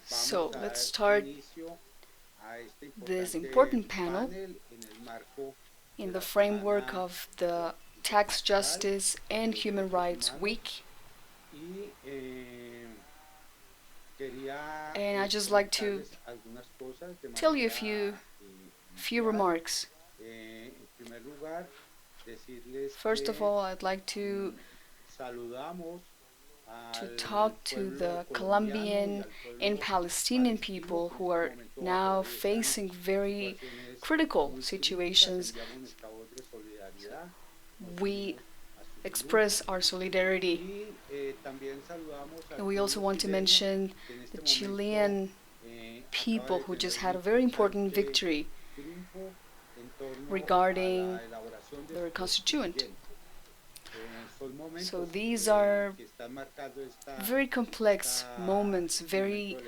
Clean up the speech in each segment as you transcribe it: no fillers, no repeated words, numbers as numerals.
So let's start this important panel in the framework of the Tax Justice and Human Rights Week. And I'd just like to tell you a few remarks. First of all, I'd like to talk to the Colombian and Palestinian people who are now facing very critical situations. We express our solidarity. And we also want to mention the Chilean people who just had a very important victory regarding their constituent. So these are very complex moments, very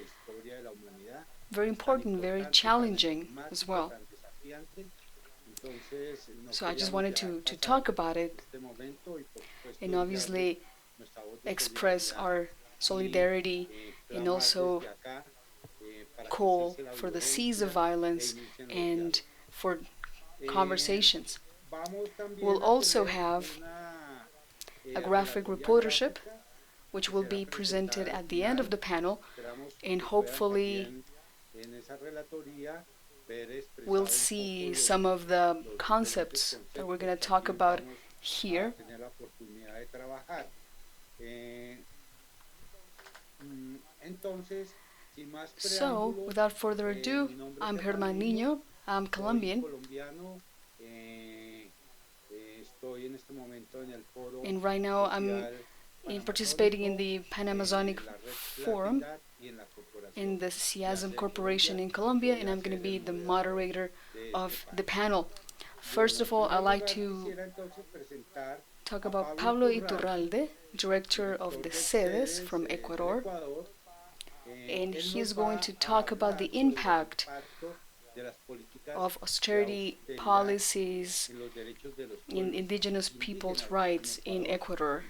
important, very challenging as well. So I just wanted to talk about it and obviously express our solidarity and also call for the cease of violence and for conversations. We'll also have a graphic reportership which will be presented at the end of the panel, and hopefully we'll see some of the concepts that we're going to talk about here. So, without further ado, I'm Germán Niño, I'm Colombian, and right now I'm participating in the Pan-Amazonic Forum in the CIASM Corporation in Colombia, and I'm going to be the moderator of the panel. First of all, I'd like to talk about Pablo Iturralde, director of the SEDES from Ecuador, and he's going to talk about the impact of austerity policies in indigenous people's rights in Ecuador,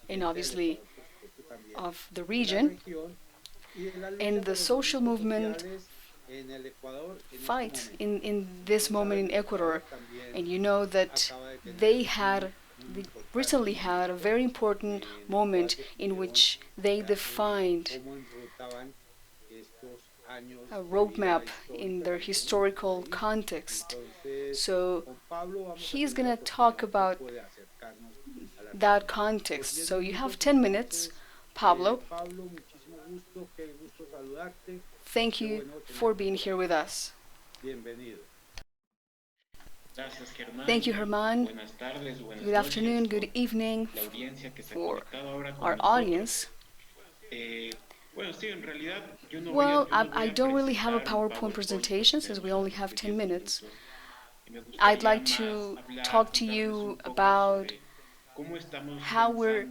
and obviously of the region, and the social movement fights in this moment in Ecuador. And you know that they recently had a very important moment in which they defined a roadmap in their historical context. So he's going to talk about that context. So you have 10 minutes, Pablo. Thank you for being here with us. Thank you, Germán. Good afternoon, good evening for our audience. Well, I don't really have a PowerPoint presentation since we only have 10 minutes. I'd like to talk to you about how we're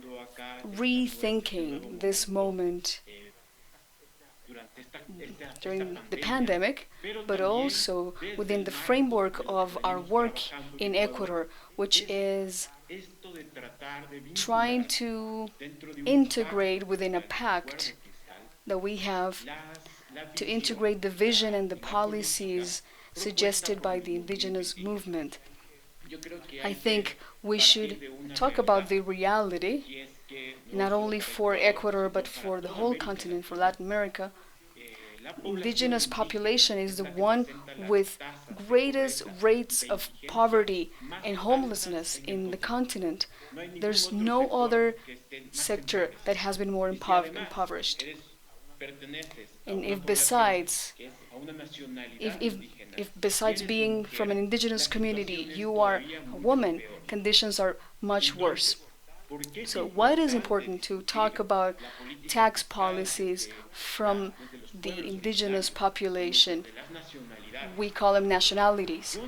rethinking this moment during the pandemic, but also within the framework of our work in Ecuador, which is trying to integrate within a pact that we have to integrate the vision and the policies suggested by the indigenous movement. I think we should talk about the reality, not only for Ecuador but for the whole continent, for Latin America. Indigenous population is the one with greatest rates of poverty and homelessness in the continent. There's no other sector that has been more impoverished. And if besides being from an indigenous community, you are a woman, conditions are much worse. So why it is important to talk about tax policies from the indigenous population? We call them nationalities.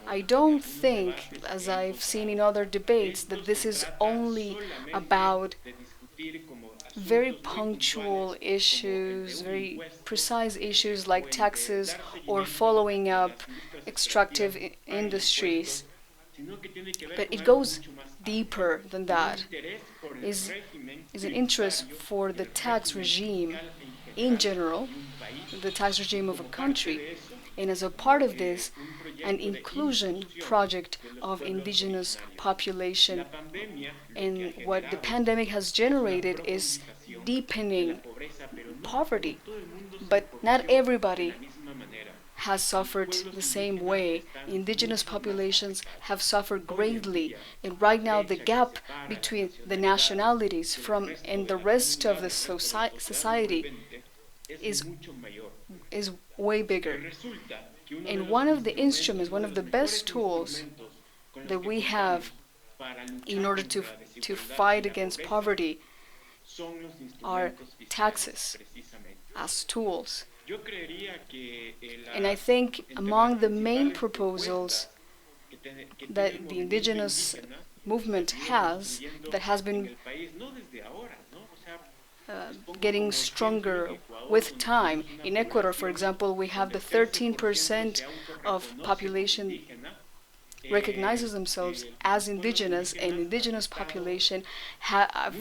I don't think, as I've seen in other debates, that this is only about very punctual issues, very precise issues like taxes or following up extractive industries. But it goes deeper than that. Is an interest for the tax regime in general, the tax regime of a country, and as a part of this, an inclusion project of indigenous population. And what the pandemic has generated is deepening poverty. But not everybody has suffered the same way. Indigenous populations have suffered greatly, and right now the gap between the nationalities from and the rest of the society is is way bigger. And one of the instruments, one of the best tools that we have in order to fight against poverty are taxes as tools. And I think among the main proposals that the indigenous movement has, that has been getting stronger with time. In Ecuador, for example, we have the 13% of population recognizes themselves as indigenous, and indigenous population have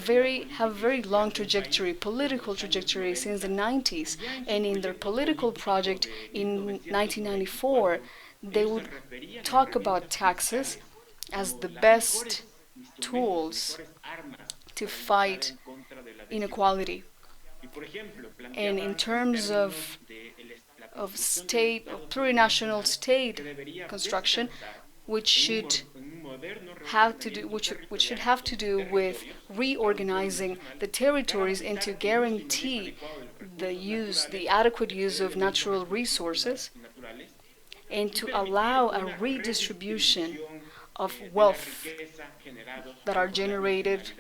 very long trajectory, political trajectory since the 90s, and in their political project in 1994, they would talk about taxes as the best tools to fight inequality. And in terms of state, of plurinational state construction, which should have to do with reorganizing the territories and to guarantee the adequate use of natural resources, and to allow a redistribution of wealth that are generated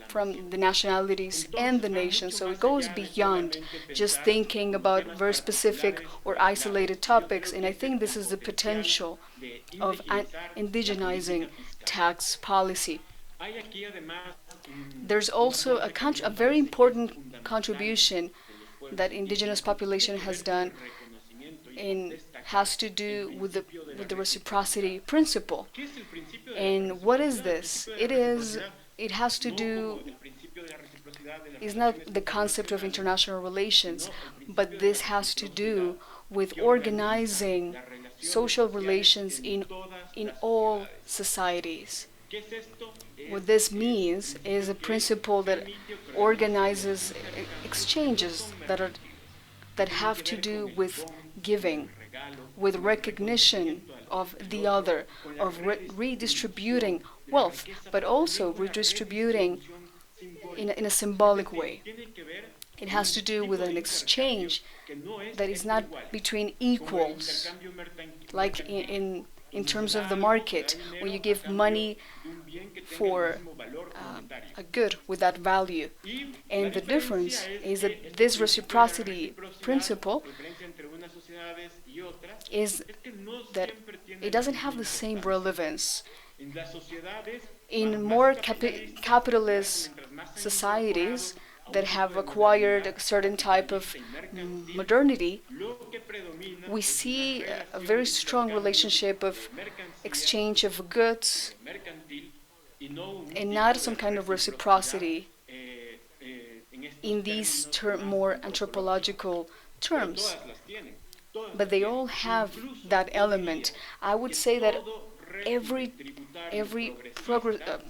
from the nationalities and the nation. So it goes beyond just thinking about very specific or isolated topics. And I think this is the potential of indigenizing tax policy. There's also a very important contribution that indigenous population has done and has to do with the reciprocity principle. And what is this? It has to do, is not the concept of international relations, but this has to do with organizing social relations in all societies. What this means is a principle that organizes exchanges that have to do with giving, with recognition of the other, of redistributing wealth, but also redistributing in a symbolic way. It has to do with an exchange that is not between equals, like in terms of the market, when you give money for a good with that value. And the difference is that this reciprocity principle is that it doesn't have the same relevance. In more capitalist societies that have acquired a certain type of modernity, we see a very strong relationship of exchange of goods and not some kind of reciprocity in these more anthropological terms. But they all have that element. I would say that every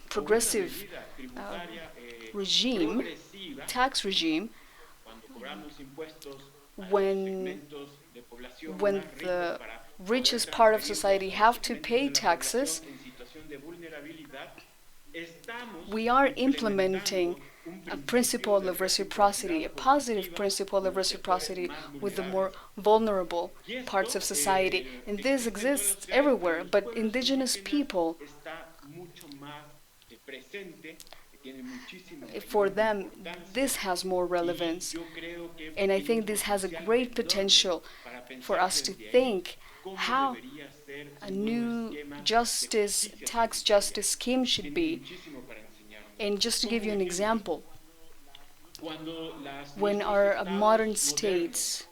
progressive regime, tax regime, when the richest part of society have to pay taxes, we are implementing a principle of reciprocity, a positive principle of reciprocity with the more vulnerable parts of society. And this exists everywhere, but indigenous people, for them, this has more relevance. And I think this has a great potential for us to think how a new tax justice scheme should be. And just to give you an example, when our modern states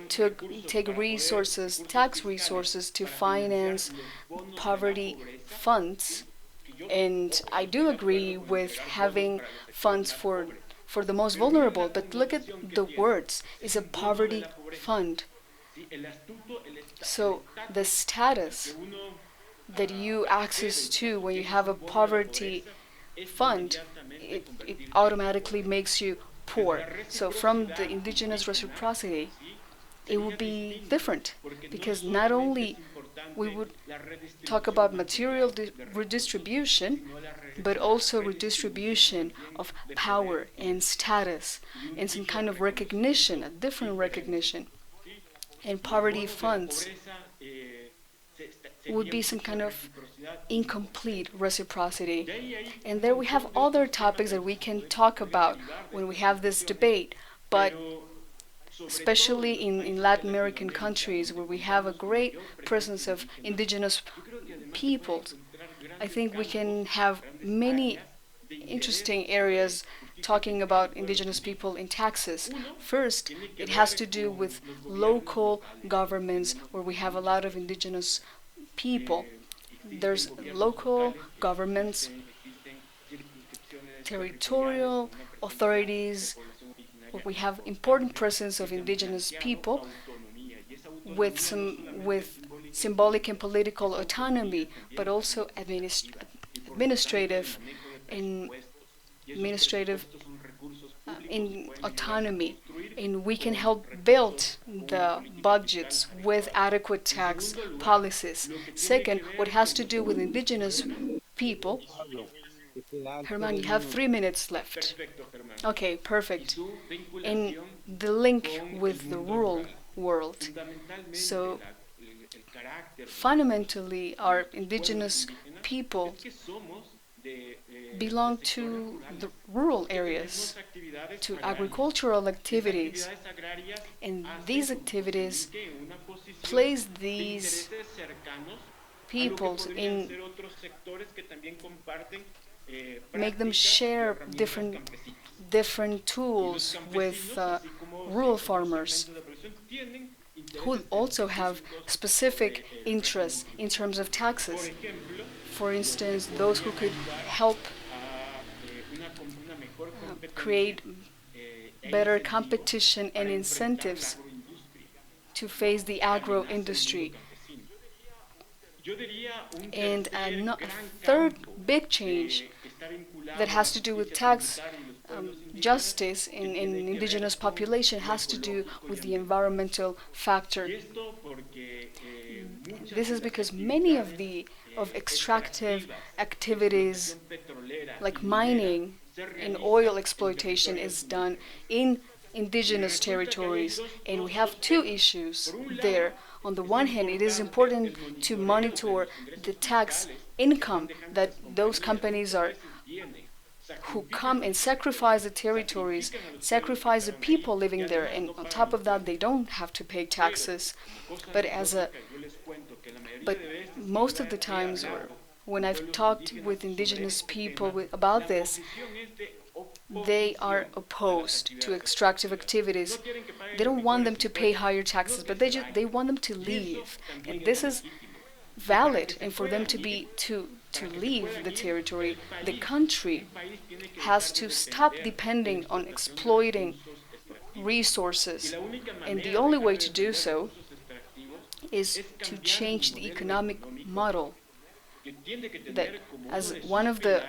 take resources, tax resources, to finance poverty funds, and I do agree with having funds for for the most vulnerable. But look at the words. It's a poverty fund. So the status that you access to when you have a poverty fund, it automatically makes you poor. So from the indigenous reciprocity, it would be different because not only we would talk about material redistribution, but also redistribution of power and status and some kind of recognition, a different recognition. And poverty funds would be some kind of incomplete reciprocity. And there we have other topics that we can talk about when we have this debate, but especially in Latin American countries where we have a great presence of indigenous peoples, I think we can have many interesting areas talking about indigenous people in taxes. First, it has to do with local governments where we have a lot of indigenous people. There's local governments, territorial authorities, where we have important presence of indigenous people with symbolic and political autonomy, but also administrative and administrative in autonomy, and we can help build the budgets with adequate tax policies. Second, what has to do with indigenous people. Pablo, te quedan Herman, tres you have minutos. 3 minutes left. Okay, perfect. And the link with the rural world. So fundamentally, our indigenous people belong to the rural areas, to agricultural activities, and these activities place these peoples in, make them share different tools with rural farmers who also have specific interests in terms of taxes. For instance, those who could help create better competition and incentives to face the agro industry. And a third big change that has to do with tax justice in indigenous population has to do with the environmental factor. This is because many of extractive activities like mining and oil exploitation is done in indigenous territories, and we have two issues there. On the one hand, it is important to monitor the tax income that those companies are who come and sacrifice the territories, sacrifice the people living there, and on top of that, they don't have to pay taxes. But as a but most of the times, or when I've talked with indigenous people about this, they are opposed to extractive activities. They don't want them to pay higher taxes, but they want them to leave, and this is valid. And for them to leave the territory, the country has to stop depending on exploiting resources, and the only way to do so is to change the economic model. That as one of the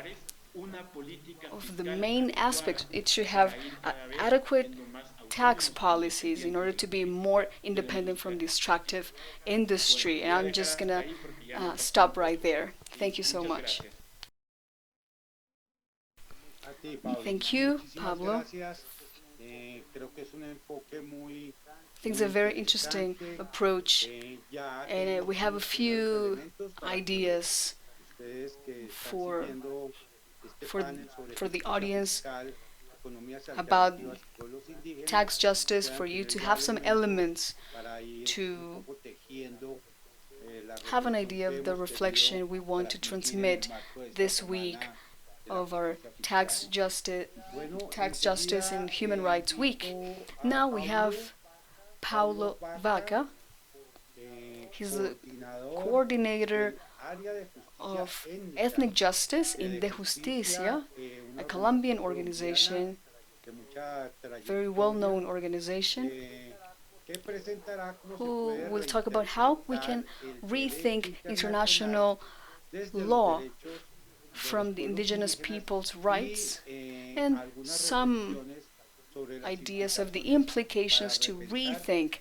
main aspects, it should have adequate tax policies in order to be more independent from the extractive industry. And I'm just gonna stop right there. Thank you so much. A ti, Pablo. Thank you, Muchísimas Pablo. gracias. Creo que es un enfoque muy, I think it's muy a very interesting interesante. approach, Ya and we tenemos have a unos primeros few elementos para que ideas ustedes que están for siguiendo este for panel sobre for the justicia audience fiscal, economías about alternativas y pueblos indígenas tax justice, for puedan you tener to ya have some elements para ir un to poco tejiendo la have an reflexión idea que of the hemos querido reflection we want to transmitir en el transmit marco de esta this semana week de la of our justicia fiscal. Tax Justice and Human Rights Week. Invito Now a we have Paulo Vaca. He's the coordinator del área de justicia of étnica ethnic justice de in De justicia, Justicia, a una Colombian organización organization colombiana very well-known organization, who will talk about how we can rethink international law from the indigenous people's rights and some ideas of the implications to rethink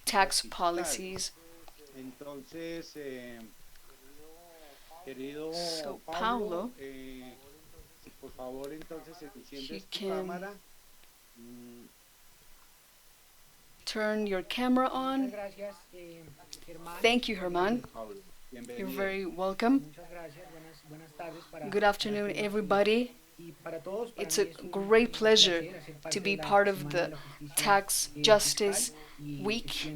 tax policies. So, Paulo, you can turn your camera on. Thank you, Herman. You're very welcome. Good afternoon, everybody. It's a great pleasure to be part of the Tax Justice Week.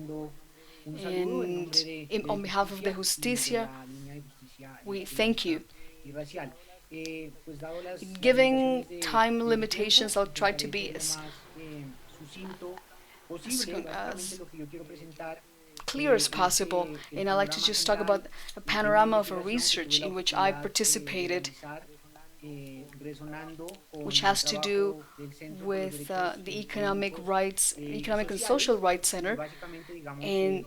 And on behalf of the Justicia, we thank you. Giving time limitations, I'll try to be as clear as possible, and I'd like to just talk about a panorama of a research in which I participated, which has to do with the Economic and Social Rights Center, and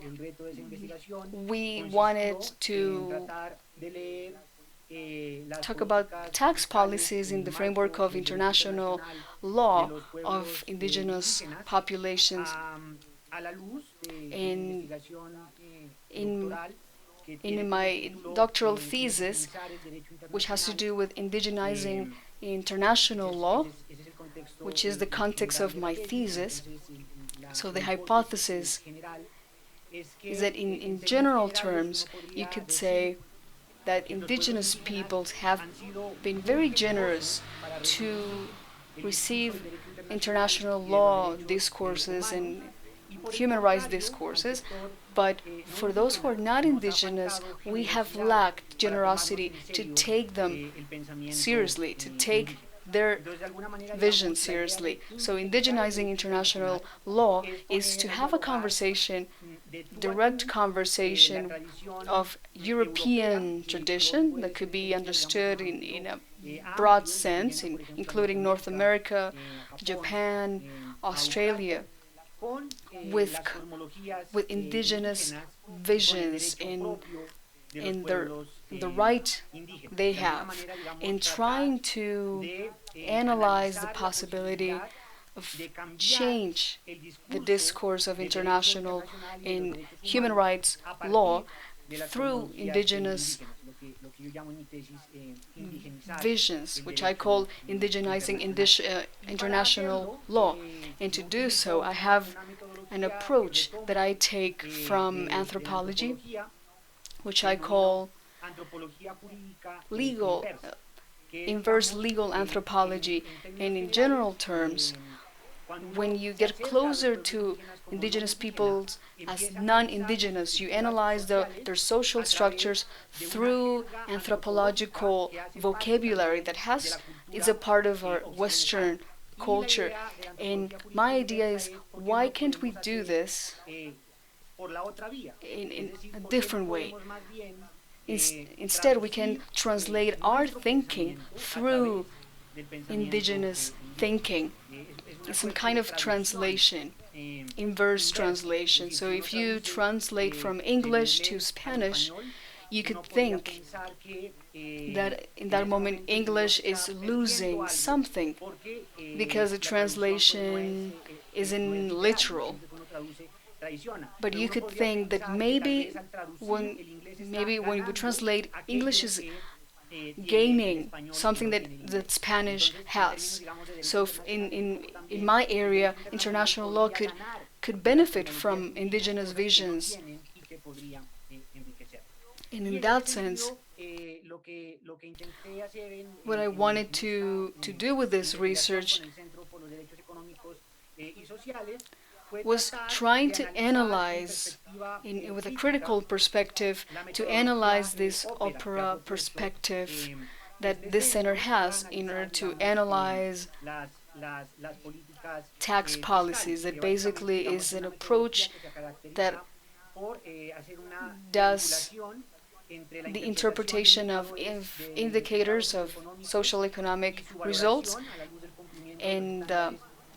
we wanted to talk about tax policies in the framework of international law of indigenous populations. And in my doctoral thesis, which has to do with indigenizing international law, which is the context of my thesis, so the hypothesis is that in general terms, you could say that indigenous peoples have been very generous to receive international law discourses and human rights discourses, but for those who are not indigenous, we have lacked generosity to take them seriously, to take their vision seriously. So indigenizing international law is to have a conversation, direct conversation of European tradition that could be understood in a broad sense, including North America, Japan, Australia, with indigenous visions in the right they have, in trying to analyze the possibility of change the discourse of international and human rights law through indigenous visions, which I call indigenizing international law. And to do so, I have an approach that I take from anthropology, which I call legal, inverse legal anthropology. And in general terms, when you get closer to indigenous peoples as non-indigenous, you analyze their social structures through anthropological vocabulary that is a part of our Western culture. And my idea is, why can't we do this in a different way? Instead, we can translate our thinking through indigenous thinking. It's some kind of translation, inverse translation. So if you translate from English to Spanish, you could think that in that moment English is losing something because the translation isn't literal. But you could think that maybe when we translate, English is gaining something that Spanish has. So in my area, international law could benefit from indigenous visions. And in that sense, what I wanted to do with this research was trying to analyze, with a critical perspective, to analyze this opera perspective that this center has in order to analyze tax policies. That basically is an approach that does the interpretation of indicators of social economic results and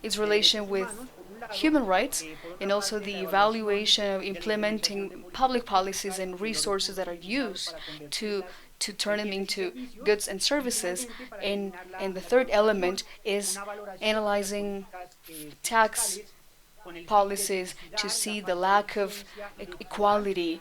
its relation with human rights, and also the evaluation of implementing public policies and resources that are used to turn them into goods and services. And the third element is analyzing tax policies to see the lack of equality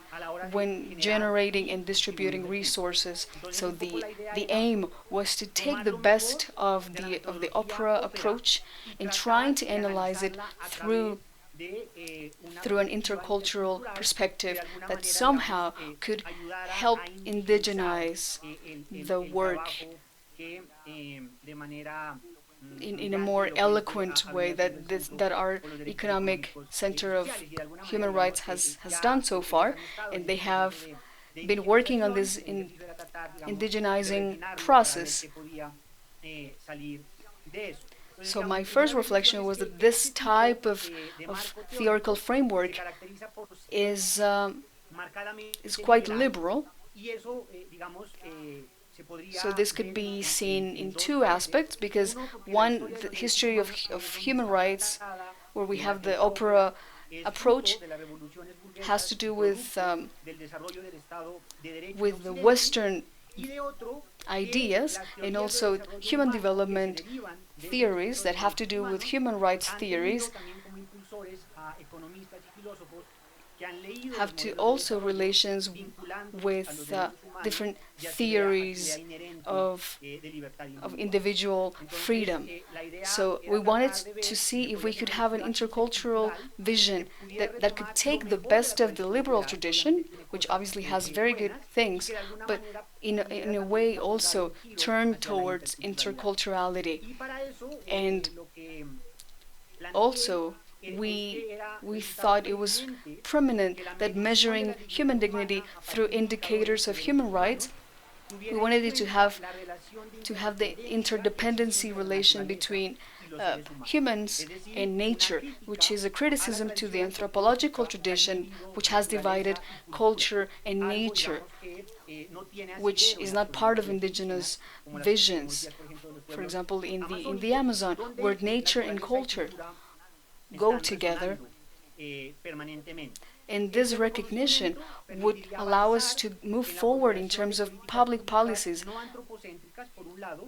when generating and distributing resources. So the aim was to take the best of the opera approach and trying to analyze it through an intercultural perspective that somehow could help indigenize the work in a more eloquent way that our economic center of human rights has done so far, and they have been working on this indigenizing process. So my first reflection was that this type of theoretical framework is quite liberal. So this could be seen in two aspects, because one, the history of human rights, where we have the opera approach, has to do with the Western ideas, and also human development theories that have to do with human rights theories, have to also relations with different theories of individual freedom. So we wanted to see if we could have an intercultural vision that could take the best of the liberal tradition, which obviously has very good things, but in a way also turn towards interculturality. And also, we thought it was prominent that measuring human dignity through indicators of human rights, we wanted it to have the interdependency relation between humans and nature, which is a criticism to the anthropological tradition, which has divided culture and nature, which is not part of indigenous visions. For example, in the Amazon, where nature and culture go together, and this recognition would allow us to move forward in terms of public policies,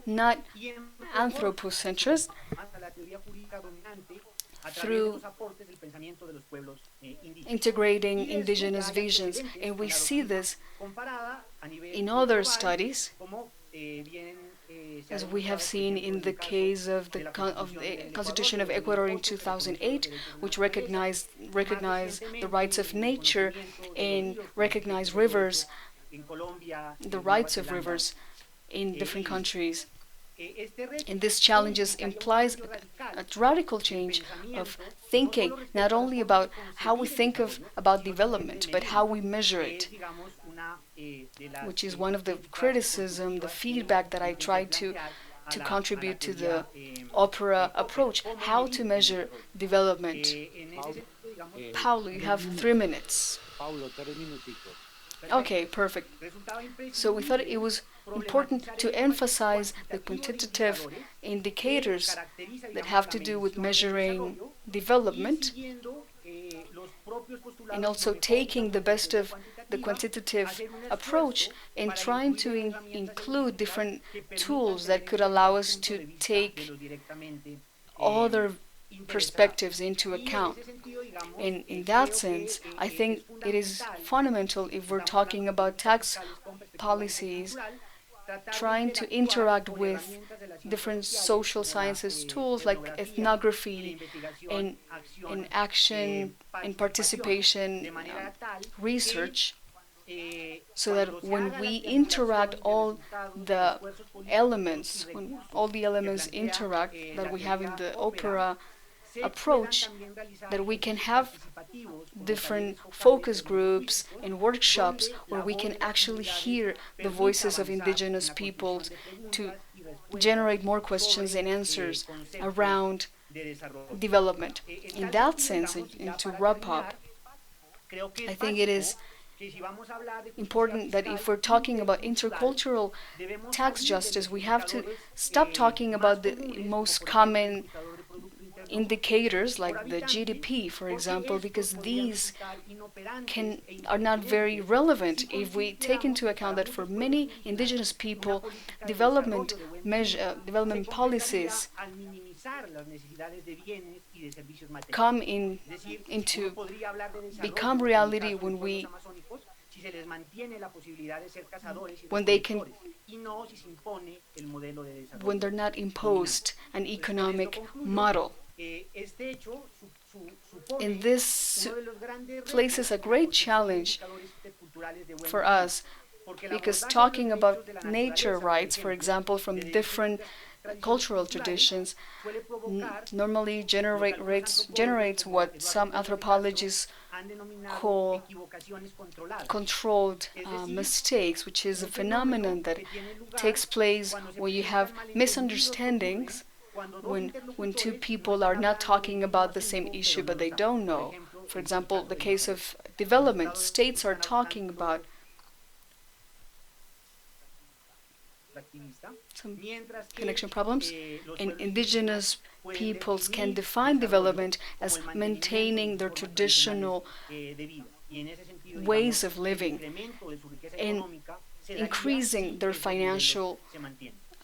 not anthropocentrist, through integrating indigenous visions. And we see this in other studies, as we have seen in the case of the Constitution of Ecuador in 2008, which recognized the rights of nature and recognized rivers, the rights of rivers in different countries. And this challenges implies a radical change of thinking, not only about how we think about development, but how we measure it, which is one of the criticism, the feedback that I try to contribute to the opera approach, how to measure development. Paulo, you have 3 minutes. Okay, perfect. So we thought it was important to emphasize the quantitative indicators that have to do with measuring development, and also taking the best of the quantitative approach and trying to include different tools that could allow us to take other perspectives into account. And in that sense, I think it is fundamental, if we're talking about tax policies, trying to interact with different social sciences tools like ethnography and action and participation research, so that when we interact all the elements, when all the elements interact that we have in the opera approach, that we can have different focus groups and workshops where we can actually hear the voices of indigenous peoples to generate more questions and answers around development. In that sense, and to wrap up, I think it is important that if we're talking about intercultural tax justice, we have to stop talking about the most common indicators like the GDP, for example, because these can are not very relevant if we take into account that for many indigenous people, development policies come into become reality when they can when they're not imposed an economic model. And this places a great challenge for us because talking about nature rights, for example, from different cultural traditions, normally generates what some anthropologists call controlled mistakes, which is a phenomenon that takes place when you have misunderstandings, when two people are not talking about the same issue but they don't know. For example, the case of development, states are talking about some connection problems, and indigenous peoples can define development as maintaining their traditional ways of living and increasing their financial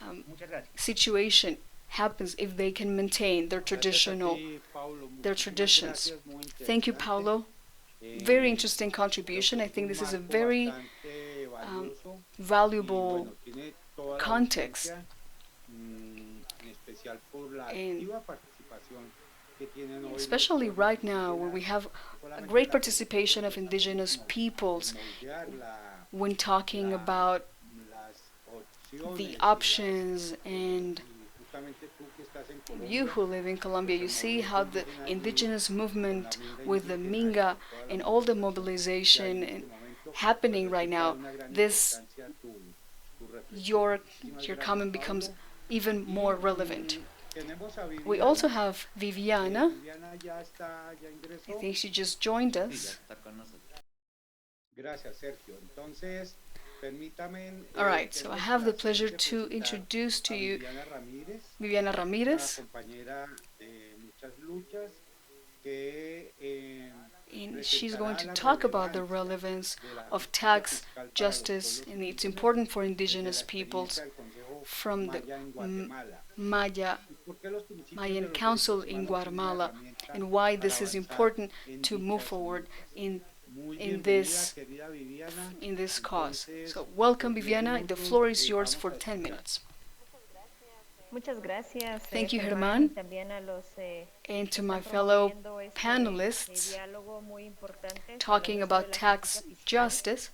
um, situation happens if they can maintain their traditions. Thank you, Paulo. Very interesting contribution. I think this is a very valuable context, and especially right now where we have a great participation of indigenous peoples when talking about the options. And you who live in Colombia, you see how the indigenous movement with the Minga and all the mobilization and happening right now, this your your comment becomes even more relevant. We also have Viviana. I think she just joined us. All right, so I have the pleasure to introduce to you Viviana Ramirez. And she's going to talk about the relevance of tax justice, and it's important for indigenous peoples from the Mayan Council in Guatemala, and why this is important to move forward in this in this cause. So welcome, Viviana. The floor is yours for 10 minutes. Muchas gracias, Thank you, Germán, y Germán, también a los and que to my están fellow promoviendo panelists diálogo muy importante sobre el talking uso de about la justicia tax fiscal justice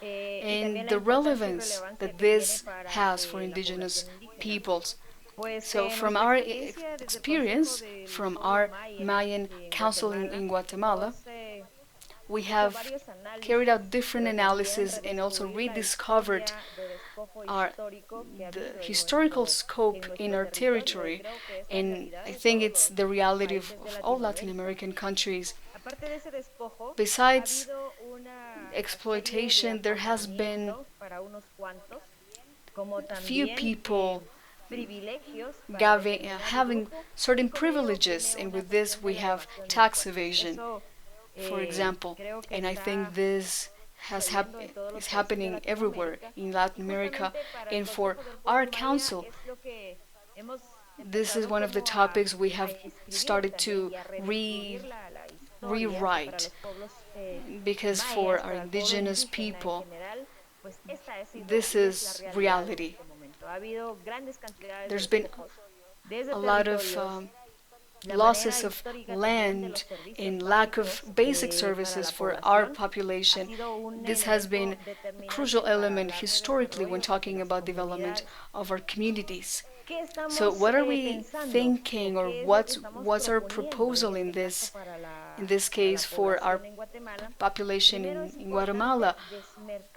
y también and la the importancia y relevance relevancia that que tiene this para has for la indigenous población indígena. peoples. Pues So, from nuestra our experiencia desde el Consejo experience, del from Pueblo our Maya Mayan en Council Guatemala, in Guatemala, hemos we hecho have varios carried análisis, out different pero también analysis and also redescubrir la rediscovered historia de despojo our histórico que ha the habido historical scope en in nuestro our territorio, y territory, creo que es la and realidad I de think todos it's los the reality países de of all Latin Latinoamérica. American countries. Aparte de ese despojo, ha Besides habido una serie de exploitation, there has been acaparamientos para unos cuantos, como a few también people privilegios para determinado having grupo, y certain con ello privileges, viene and una with this cuestión de we la have evasión de tax impuestos. evasion, Eso for example. creo que And I think está this sucediendo en todos los is países de happening everywhere Latinoamérica, in y Latin America. justamente para el And for Consejo del our Pueblo Maya council, es lo que hemos this is empezado one of the como topics we a have escribir started también to y a redescubrir la historia para rewrite, los pueblos because for mayas, our para el pueblo indigenous indígena en people, general, pues esta ha sido this y es la is realidad en reality. este momento. Ha habido grandes cantidades de There's been despojos desde a lot of territorios, la manera losses of histórica también de los land servicios and lack of básicos basic para services la for our población. Ha population. sido un This has been elemento a determinante crucial para element hablar de historically when desarrollo de talking las about development comunidades. of our communities. ¿Qué So estamos what are we pensando thinking, o or qué es lo que estamos what's our proponiendo en proposal este caso para in this para la case for our población en Guatemala? population Primero es in importante Guatemala?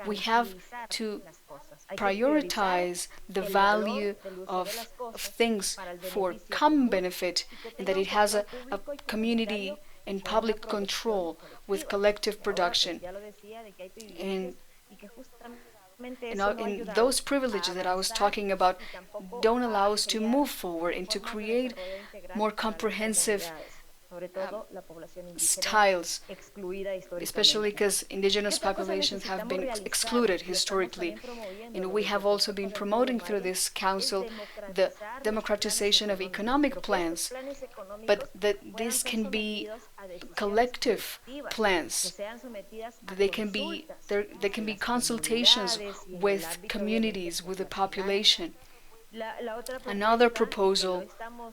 We have desmercantilizar to las cosas. Hay que priorizar prioritize the el valor value del uso de las of cosas things para el for beneficio common común benefit, y que and that tenga un it has control a público y community comunitario and por una public producción control with colectiva. collective Y ahora, pues production. ya lo decía, de que hay privilegios And y que justamente and, eso no ha and ayudado those a privileges that I was avanzar talking about y tampoco don't allow a us to crear move forward and to formas de create desarrollo integral more comprehensive styles, especially because indigenous populations have been excluded historically. And we have also been promoting through this council the democratization of economic plans, but that this can be collective plans. There can be consultations with communities, with the population. Another proposal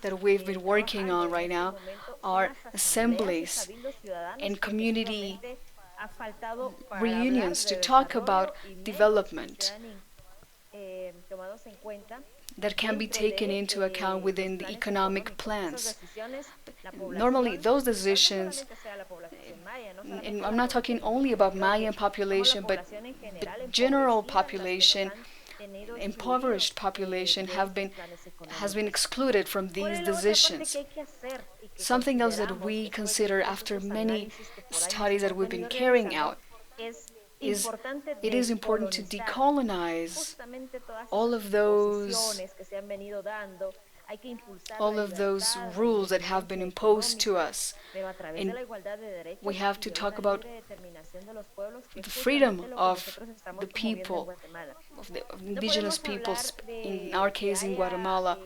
that we've been working on right now are assemblies and community reunions to talk about development that can be taken into account within the economic plans. Normally, those decisions, and I'm not talking only about Mayan population, but the general population, impoverished population has been excluded from these decisions. Something else that we consider after many studies that we've been carrying out is it is important to decolonize all of those rules that have been imposed to us. And we have to talk about the freedom of the people, of the indigenous peoples, in our case in Guatemala.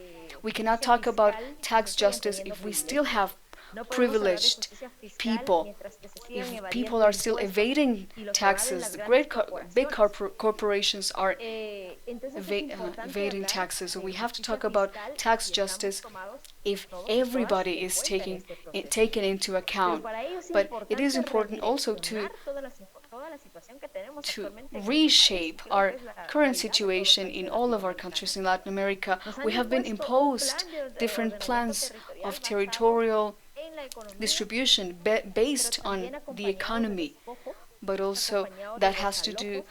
We cannot talk about tax justice if we still have privileged people, if people are still evading taxes. Big corporations are evading taxes. So we have to talk about tax justice if everybody is taken into account. But it is important also to reshape our current situation in all of our countries in Latin America. We have been imposed different plans of territorial distribution based on the economy, but also that has to do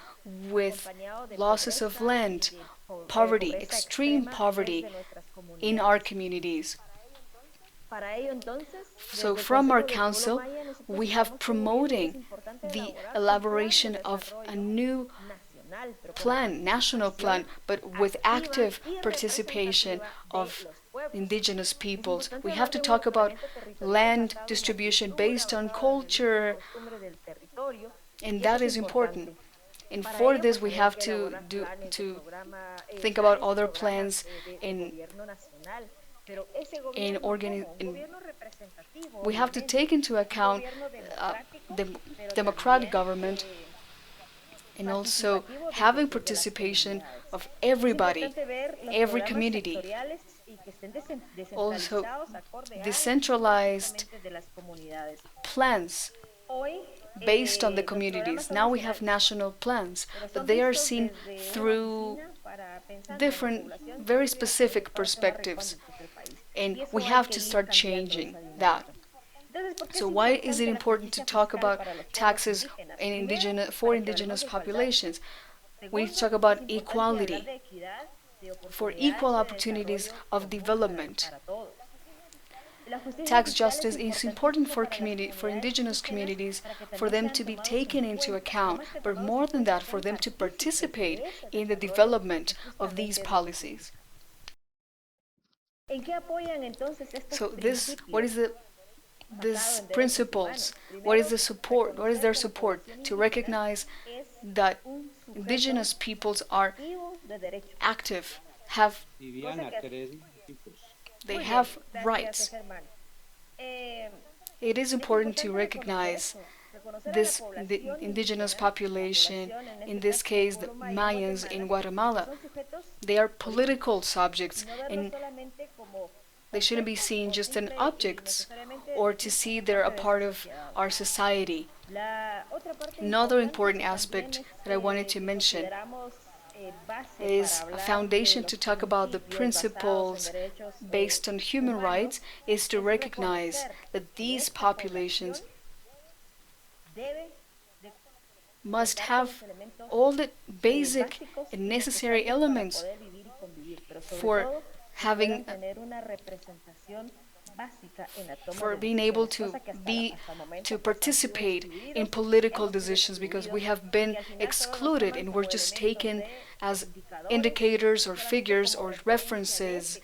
with losses of land, poverty, extreme poverty in our communities. So from our council, we have promoting the elaboration of a new plan, national plan, but with active participation of indigenous peoples. We have to talk about land distribution based on culture, and that is important. And for this, we have to think about other plans we have to take into account the democratic government and also having participation of everybody, every community. Also, decentralized plans based on the communities. Now we have national plans, but they are seen through different, very specific perspectives. And we have to start changing that. So why is it important to talk about taxes for indigenous populations? We need to talk about equality, for equal opportunities of development. Tax justice is important for indigenous communities, for them to be taken into account, but more than that, for them to participate in the development of these policies. So these principles, what is their support to recognize that indigenous peoples are active, they have rights. It is important to recognize the indigenous population, in this case the Mayans in Guatemala. They are political subjects, and they shouldn't be seen just as objects or to see they're a part of our society. Another important aspect that I wanted to mention is a foundation to talk about the principles based on human rights is to recognize that these populations must have all the basic and necessary elements for being able to participate in political decisions, because we have been excluded and we're just taken as indicators or figures or references.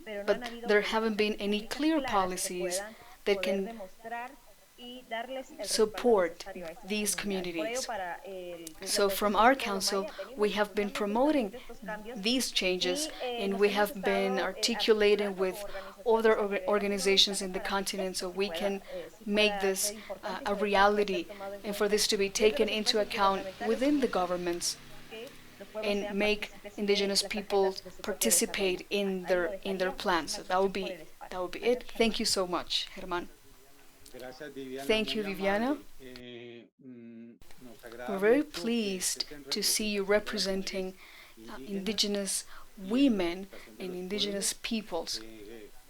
pero no han but habido there haven't been políticas any públicas clear claras que policies puedan that poder can demostrar y darles el respaldo support necesario a estas these comunidades. Por ello, communities. para el So desde el from our Consejo Todo council, Maya we venimos have been impulsando promoting justamente estos cambios these changes, y and nos we hemos have been estado articulating articulando with como organizaciones other a nivel organizations in latinoamericano the para que continent so esto we can sí make pueda this ser importante y a sobre todo pueda ser reality, tomado en and for cuenta this to be desde taken los into espacios account gubernamentales y within the buscar governments, que los pueblos and sean make partícipes de indigenous las people agendas de su propio desarrollo. participate in Ahí lo their dejaría. plans. So Muchísimas gracias por el that espacio. would be it. Adiós, Thank Germán. you so much, Herman. Gracias, Viviana, Thank you, muy Viviana. amable. Nos We're agrada very mucho que pleased estés en to see you representación de las mujeres representing indígenas indigenous y en women representación de and los indigenous pueblos. peoples.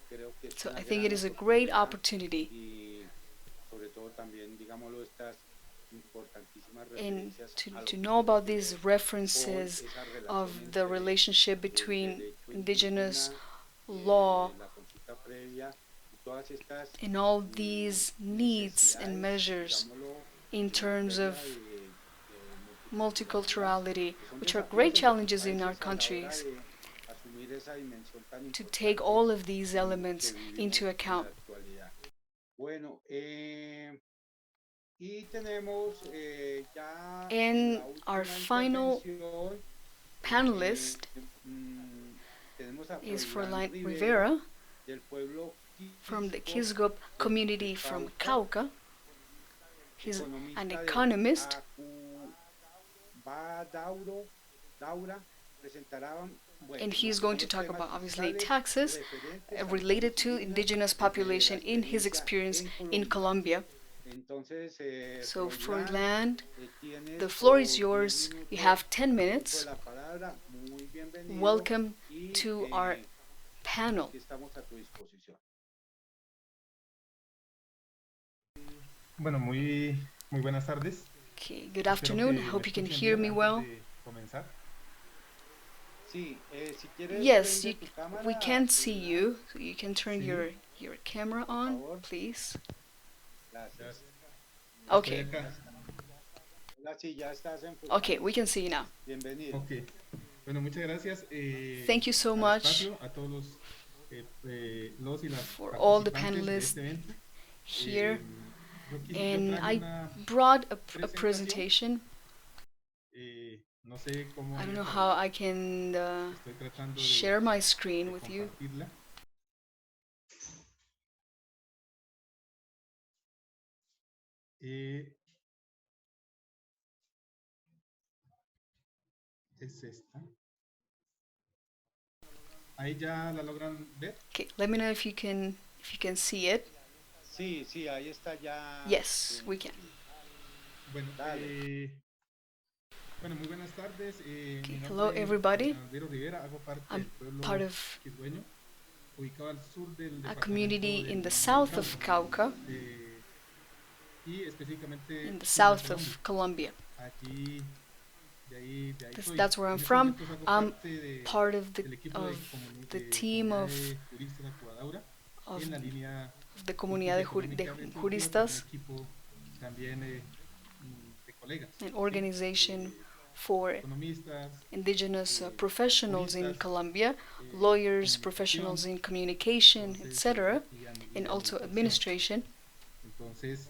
Creo que es So una I think gran it is a great oportunidad opportunity, y sobre todo también, digámoslo, estas importantísimas and referencias a to lo que know tiene about que ver these hoy references esa relación of the entre relationship el between derecho indigenous indígena, law la consulta previa y todas estas and all these needs and necesidades, measures digámoslo, in en terms materia of de multiculturalidad, multiculturality, que son which are desafíos great en nuestros challenges in our países a la hora countries, de asumir esa dimensión tan to take importante all of these que elements into vivimos en la account. actualidad. Bueno, y tenemos ya And la our última final intervención. panelist Mm, Tenemos a is Froilán Fräulein Rivera Rivera del pueblo from the Quisco Kisgop de community from Cauca, Cauca. He's an economista de economist, Daura, presentará, bueno, and he's going son to los talk temas about obviously fiscales taxes referentes a los related pueblos to indígenas indigenous desde la population in his experiencia experience en in Colombia. Colombia. Entonces, So, Froilán, Froiland, the tienes floor is por 10 yours. You minutos have 10 uso de minutes. la palabra. Muy bienvenido Welcome y to our panel. aquí estamos a tu disposición. Bueno, muy buenas tardes. Okay, good Espero afternoon. I que me hope you can escuchen hear bien me antes well. de comenzar. Sí, si quieres, Yes, prende tu cámara. we can see Froilán, you. So you can turn Sí, your camera por on, favor. please. Gracias. gracias. Estoy Okay. acá. Hola, sí, ya estás en Okay, we can see you now. Bienvenido. Ok. Bueno, muchas gracias Thank you so al much espacio, a todos los y las for all the participantes de panelists este evento. here. Yo And traje I una brought a presentación. presentation. No sé cómo I don't know es, how I can estoy tratando share my screen de with you. compartirla. Eh, es esta. Ahí ya la logran ver. Okay, let me know if you can see it. Sí, sí, ahí está ya. Yes, we can. Bueno, Dale. bueno, muy buenas tardes. Okay, Mi hello nombre es everybody. Fernando Rivera, hago parte I'm del pueblo part of quisgueño, ubicado al sur del a departamento community in the del south of Cauca, Cauca, y específicamente in the sur de south Colombia. of Colombia. Allí, de ahí soy. That's where I'm En estos from. momentos hago I'm parte part of del equipo de, the de team comunidad de juristas Cuadaura of en la línea the de comunidad justicia de económica retributiva, con un juristas, equipo también de colegas, an ¿sí? organization for Economistas, indigenous professionals in juristas, Colombia, lawyers, professionals comunicación, in communication, entonces, etc., y and also administración. administration. Entonces,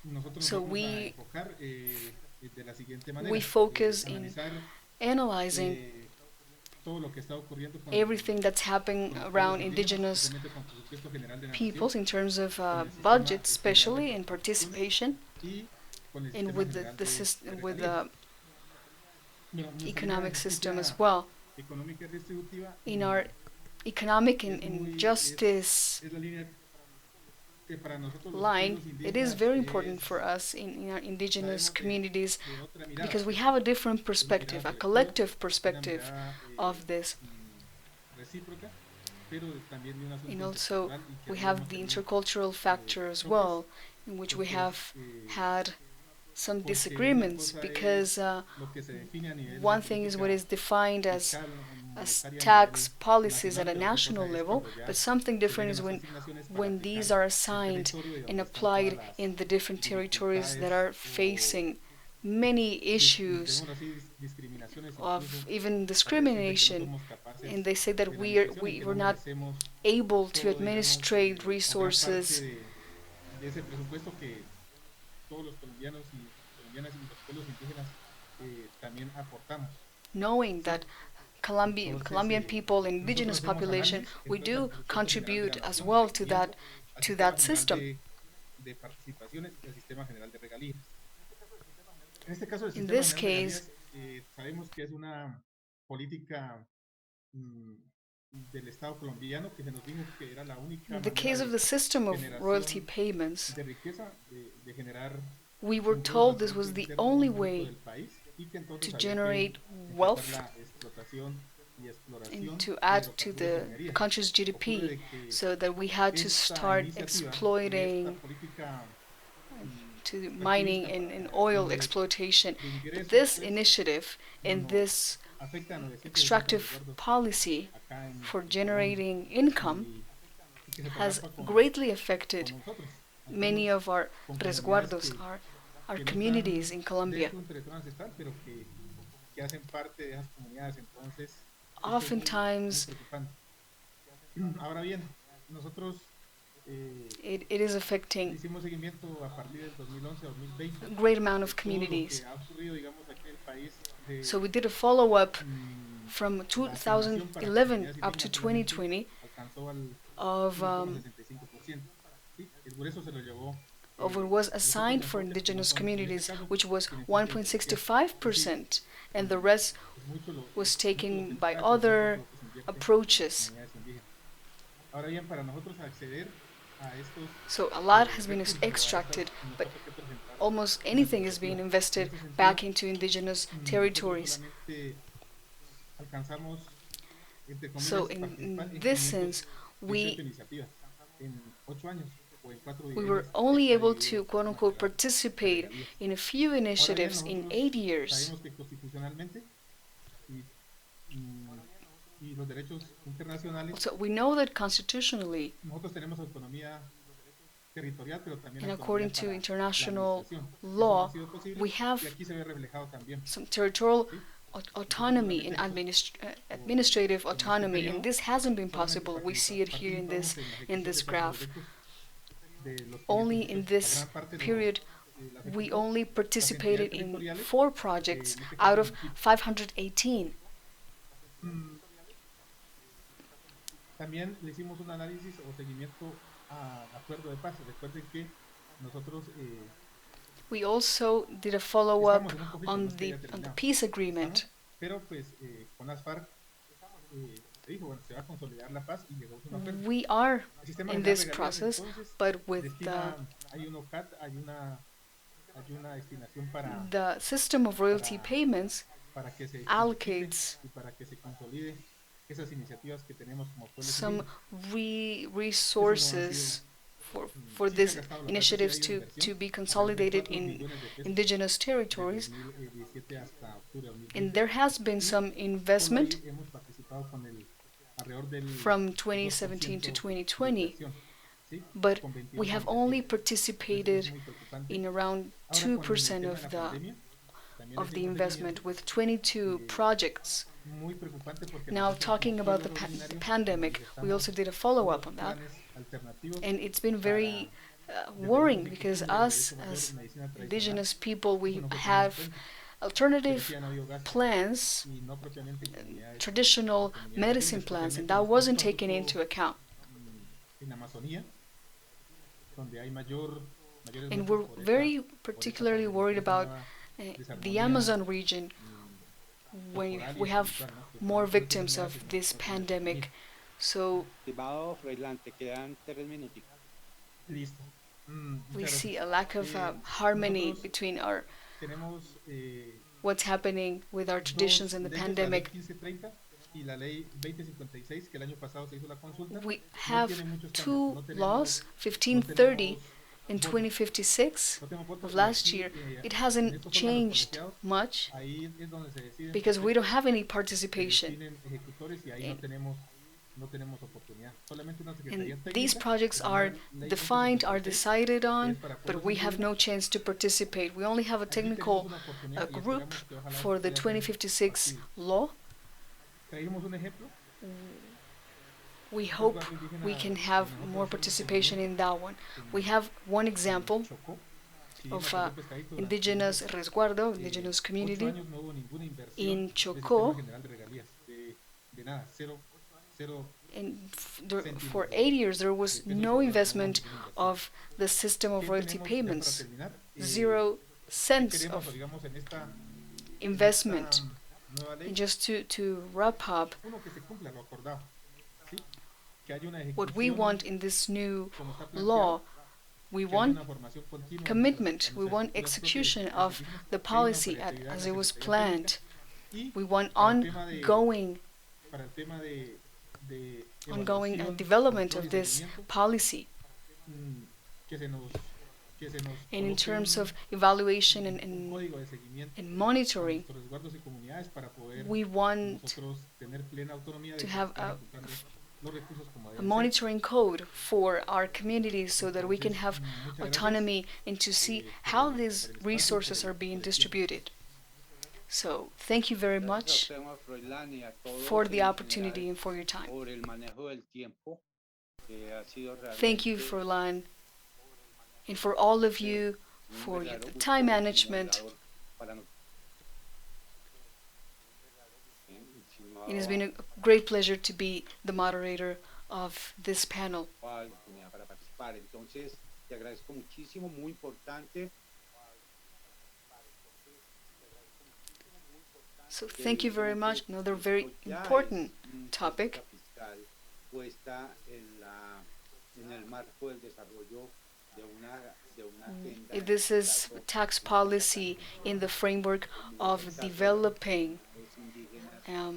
nosotros nos So vamos a enfocar de la siguiente manera, we focus in analizar analyzing todo lo que está ocurriendo everything that's happening con los around pueblos indígenas, indigenous especialmente con el presupuesto general de la peoples nación, in terms of con el sistema budget, general de especially, and participaciones participation, y con el and sistema with general the with regalías. the Mira, nuestra línea economic de system as justicia well. económica y distributiva In our economic es and muy, justice es la línea que para nosotros los line, pueblos it is indígenas very important for us in our la indigenous vemos communities de otra mirada, because we have a different una perspective, mirada a sobre todo, collective una perspective mirada of this. recíproca, pero también de un asunto And also, intercultural y que we ahí have hemos the tenido intercultural factor as choques, well, in which we porque have had some porque una disagreements cosa because es lo que se define a nivel one de thing is what política is defined as fiscal o monetaria a tax nivel policies at a nacional, pero otra national cosa es level, cuando ya but something se different llegan is las asignaciones para when aplicar these are el assigned territorio y and donde están todas applied las in the different territories that dificultades are o facing many issues llamémoslo así, discriminaciones of incluso even a decir de que no discrimination, somos and capaces they say that de la administración y we que were no not merecemos able to todo, digamos, administrate o gran parte resources, de ese presupuesto que todos los colombianos y colombianas y los pueblos indígenas también aportamos, knowing ¿sí? that Entonces, Colombian people, nosotros indigenous hacemos population, análisis en we cuenta al do presupuesto general de contribute la as nación, well seguimiento al to sistema that general system. de participaciones y al sistema general de regalías. En este caso, el In sistema this general de case, regalías, sabemos que es una política mm, del Estado colombiano que se nos dijo que era la única in the manera case of de the system of royalty generación payments, de riqueza, de generar we were ingresos al told this Producto was the Interno only Bruto way del país y que to entonces había que generate empezar wealth la explotación y and exploración to de add to hidrocarburos y the minería. country's Ocurre GDP, de que so that we had to esta start iniciativa de esta exploiting política to mining partidista para and generación oil exploitation. de But ingresos, this pues initiative and no this afecta a 960 extractive resguardos policy acá for en Colombia generating income y, y que se has traslapa greatly con affected nosotros, many algunos of our con comunidades resguardos, our que no communities están in Colombia. dentro de un territorio ancestral, pero que hacen parte de esas comunidades. Entonces, esto es muy Oftentimes, preocupante. Ahora bien, nosotros it is affecting le hicimos seguimiento a partir del 2011 a a 2020 great amount de of todo lo communities. que ha ocurrido, digamos, aquí en el país, So de we did a follow up from la asignación para 2011 comunidades up to indígenas solamente 2020 alcanzó al of 1,65%. ¿Sí? El grueso se lo llevó of what was los otros assigned for enfoques que no indigenous son, en este communities, caso, which was sin eficiencia social. Es decir, 1.65%, and the rest was es mucho lo que taken se by paga, pero poco other lo que se invierte en las approaches. comunidades indígenas. Ahora bien, para nosotros acceder a estos So a lot has been recursos o a extracted, estas, nos but toca que presentar almost una anything is being iniciativa. En invested ese back sentido, into indigenous nosotros territories. solamente alcanzamos, entre So comillas, participar in en this sense, 518 we iniciativas en 8 años o en 4 we were bienios only able to extradivididos quote con unquote agregados de participate regalías. in a few Ahora bien, initiatives in nosotros 8 years. sabemos que constitucionalmente y, mm, y los derechos internacionales, So we know that constitutionally nosotros tenemos autonomía territorial, pero también and according autonomía to para la international administración. Eso no ha law, sido we posible y have aquí se ve reflejado también. some territorial ¿Sí? Nosotros autonomy and solamente o administrative en este autonomy, and periodo this hasn't been solamente possible. We see it here participamos en la in ejecución de this 4 graph. proyectos de los Only in 518. La this gran parte period, las we ejecutó only las entidades participated in territoriales, 4 projects en este out caso of municipios. 518. Mm, También le hicimos un análisis o seguimiento a acuerdo de paz. Recuerden que nosotros We also did a follow up estamos en un conflicto, no es que haya on the terminado. peace agreement. Estamos, pero pues con las FARC se dijo, bueno, se va a consolidar la paz y llegó a un acuerdo. We are El sistema in general this de regalías process, entonces but with destina, hay un OCAT, hay una destinación the system of royalty para, payments para que se finiquite allocates y para que se consolide esas iniciativas que tenemos como pueblos some indígenas. Eso no ha sido, resources for sí se ha these gastado, la verdad es que sí ha initiatives habido to inversión, be alrededor de consolidated 4 in billones de pesos indigenous de territories, 2017 hasta octubre de and 2020 there has been y some solo investment ahí hemos participado con alrededor del from 2017 to 2% de 2020, inversión, ¿sí? but Con we 22 have only iniciativas. Entonces eso es participated muy preocupante. in around Ahora con el 2% tema de la pandemia, también le of the hicimos investment seguimiento, with 22 projects. muy preocupante porque Now, nosotros como talking about pueblo the originario pandemic, we also manifestamos did a follow up unos on that, planes alternativos and it's been very para desde worrying usos y because costumbres de us derecho mayor y as medicina tradicional, indigenous people, eso we no fue tomado en have cuenta, pero sí alternative han habido gastos plans, y no propiamente en traditional comunidades medicine indígenas, plans, and especialmente that nos preocupa wasn't taken into mucho account. en la Amazonía, donde hay mayores And muertes we're por very esta particularly pandemia, por worried esa about nueva the desarmonía Amazon region when corporal y we have espiritual, ¿no? Que more también produce victims enfermedades of en this en la pandemic. economía. So Estimado Froilán, te quedan 3 minutos. Listo. we Muchas see gracias. a lack of harmony Nosotros between our tenemos what's happening with our traditions dos and the leyes, la ley pandemic. 1530 y la ley 2056, que el año pasado se hizo la consulta. We No have tienen muchos cambios. two No laws, tenemos, no 1530 tenemos and votos. 2056 No tenemos votos of y last aquí year. It en hasn't estos órganos changed colegiados, much ahí es donde se deciden because we don't proyectos, have any se participation. definen ejecutores y ahí no And tenemos no tenemos oportunidad. Solamente una And secretaría these técnica projects que se are llama Ley defined, are 1156, decided que on, es para but pueblos we have no indígenas. chance to participate. We only have a Allí tenemos technical una oportunidad y group esperamos que ojalá for the pueda ser 2056 factible. law. Traímos un ejemplo. We Un hope resguardo we indígena can de have menor more población y participation mantenimiento in that one. We en, have one en example Chocó. Si bien of apoyó Pescadito durante indigenous esos resguardo, indigenous 8 community años, no hubo ninguna inversión in de sistema Chocó. general de regalías, de nada, cero And céntimos for 8 years there de was pesos no soldados, no hubo investment ninguna inversión. of the system of ¿Qué royalty tenemos ya para payments, terminar? 0 cents Queremos, of digamos, en esta investment. nueva And ley? just to wrap up, Uno, que se cumpla lo acordado, ¿sí? Que haya una what we want ejecución in this new como está law, planteado, we que haya want una formación continua commitment, a we nuestras want estructuras propias execution de los of indígenas, the que haya una policy operatividad en as la it was Secretaría Técnica planned. y We want para el tema de ongoing evaluación, development control of y this seguimiento, policy. mm, que se nos, que se nos And in coloque terms of evaluation un código de seguimiento and a monitoring, nuestros resguardos y comunidades para poder we want nosotros tener plena autonomía de to have ejecutar ejecutando los recursos como a deben ser. monitoring code for our communities so that we can Entonces, have muchas gracias autonomy and to see how these por el espacio y resources are being por el tiempo. distributed. So thank you very much Gracias a usted, Froilán, y a for todos the en opportunity general and for your time. por el manejo del tiempo, que ha sido Thank you, realmente Froilán, and for all of you un for verdadero the gusto time como management. moderador para nosotros. It has been a great pleasure to be the moderator of this panel. Oportunidad para participar. Entonces, te agradezco muchísimo, muy importante. So thank you very much. Another very important topic. Fiscal puesta en el marco del desarrollo de una agenda. This is tax policy in the framework of developing a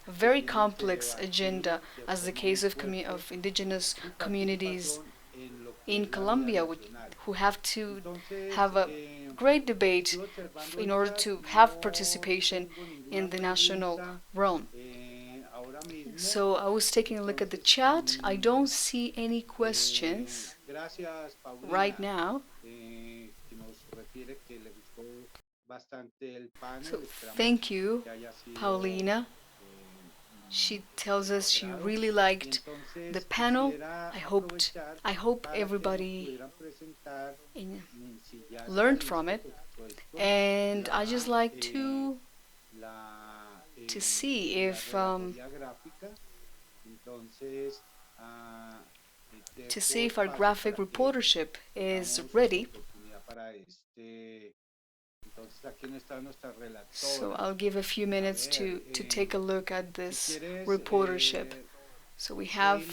very complex agenda, as the case of indigenous communities in Colombia, who have to have a great debate in order to have participation in the national realm. So I was taking a look at the chat. I don't see any questions right now. So thank you, Paulina. She tells us she really liked the panel. I hope everybody learned from it. And I just like to see if our graphic reportership is ready. So I'll give a few minutes to take a look at this reportership. So we have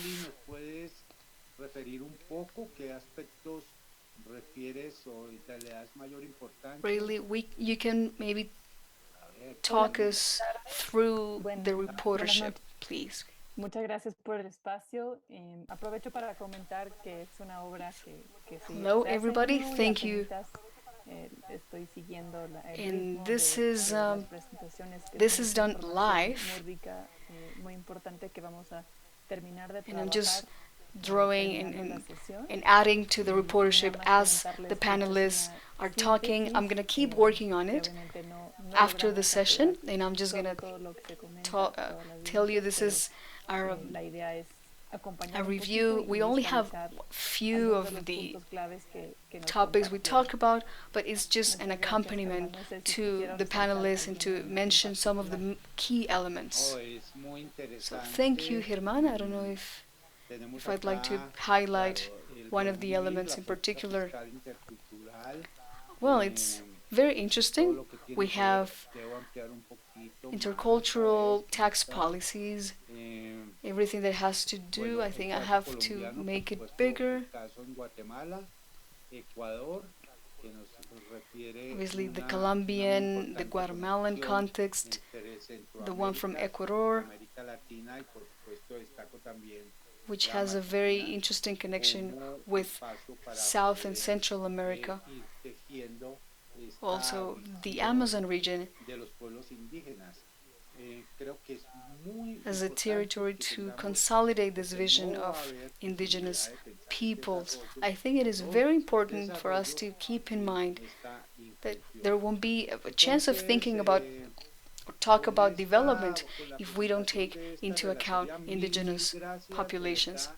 really, you can maybe talk us through the reportership, please. Muchas gracias por el espacio. Aprovecho para comentar que es una obra que se Hello, everybody. Thank you. Estoy siguiendo el And ritmo this is done live. Muy importante que vamos a terminar de and I'm just trabajar, drawing terminando la sesión. and adding to the reportership as the panelists are talking. I'm going to keep working on it after the session, and I'm just going to tell you this is our a review. We only have few of the topics we talk about, but it's just an accompaniment to the panelists and to mention some of the key elements. So thank you, Germán. I don't know if I'd like to highlight one of the elements in particular. Well, it's very interesting. We have intercultural tax policies, everything that has to do. I think I have to make it bigger. Obviously the Colombian, the Guatemalan context, the one from Ecuador, which has a very interesting connection with South and Central America. Also the Amazon region. as a territory to consolidate this vision of indigenous peoples. I think it is very important for us to keep in mind that there won't be a chance of thinking about or talk about development if we don't take into account indigenous populations.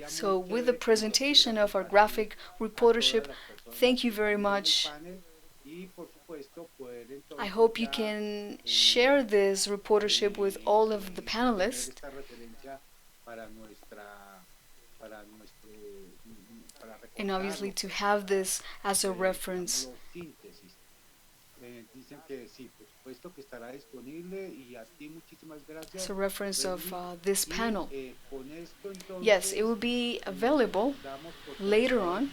So, with the presentation of our graphic reportership, thank you very much. I hope you can share this reportership with all of the panelists and obviously to have this as a reference. As a reference of this panel. Yes, it will be available later on.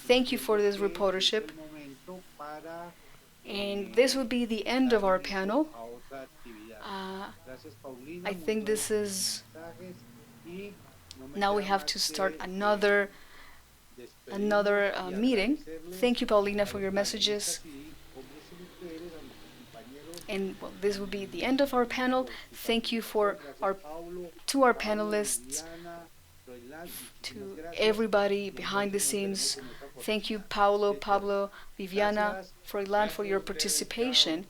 Thank you for this reportership. And this would be the end of our panel. I think this is... Now we have to start another meeting. Thank you, Paulina, for your messages. And well, this will be the end of our panel. Thank you to our panelists, to everybody behind the scenes. Thank you, Paulo, Pablo, Viviana, Froilan, for your participation,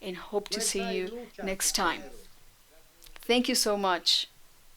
and hope to see you next time. Thank you so much.